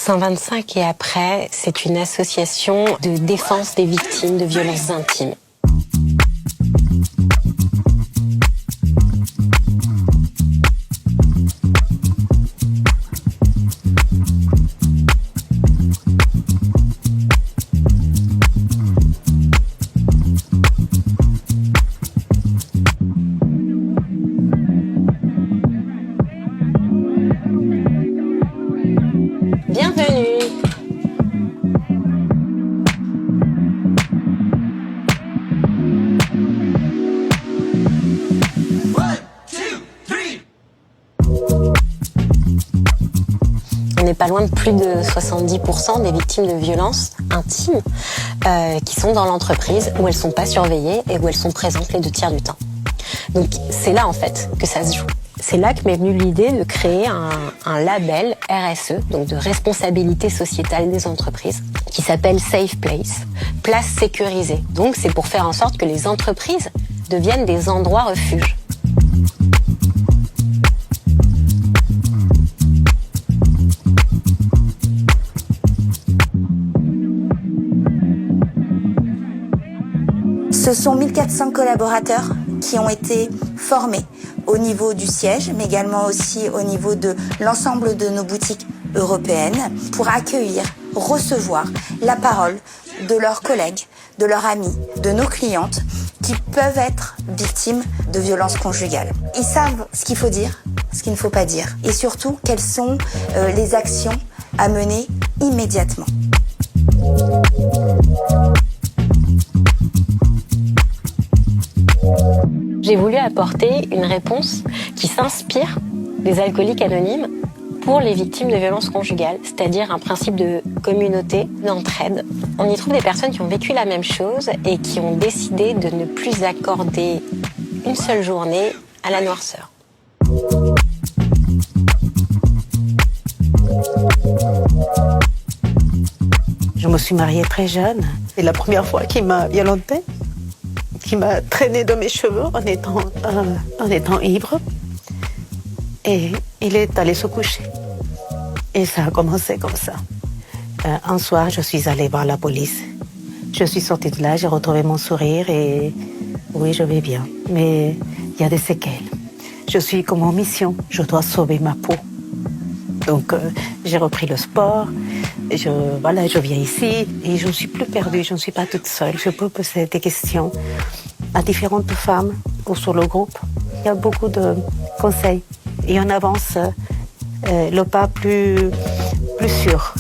125 et après, c'est une association de défense des victimes de violences intimes. Bienvenue. On n'est pas loin de plus de 70% des victimes de violences intimes qui sont dans l'entreprise où elles ne sont pas surveillées et où elles sont présentes les 2/3 du temps. Donc c'est là en fait que ça se joue. C'est là que m'est venue l'idée de créer un label RSE, donc de responsabilité sociétale des entreprises, qui s'appelle Safe Place, place sécurisée. Donc c'est pour faire en sorte que les entreprises deviennent des endroits refuges. Ce sont 1400 collaborateurs qui ont été formés au niveau du siège, mais également aussi au niveau de l'ensemble de nos boutiques européennes pour accueillir, recevoir la parole de leurs collègues, de leurs amis, de nos clientes qui peuvent être victimes de violences conjugales. Ils savent ce qu'il faut dire, ce qu'il ne faut pas dire et surtout quelles sont les actions à mener immédiatement. J'ai voulu apporter une réponse qui s'inspire des alcooliques anonymes pour les victimes de violences conjugales, c'est-à-dire un principe de communauté, d'entraide. On y trouve des personnes qui ont vécu la même chose et qui ont décidé de ne plus accorder une seule journée à la noirceur. Je me suis mariée très jeune. C'est la première fois qu'il m'a violentée, qui m'a traîné de mes cheveux en étant ivre. Et il est allé se coucher. Et ça a commencé comme ça. Un soir, je suis allée voir la police. Je suis sortie de là, j'ai retrouvé mon sourire et oui, je vais bien. Mais il y a des séquelles. Je suis comme en mission, je dois sauver ma peau. Donc j'ai repris le sport, je viens ici et je ne suis plus perdue, je ne suis pas toute seule. Je peux poser des questions à différentes femmes ou sur le groupe. Il y a beaucoup de conseils et on avance le pas plus sûr.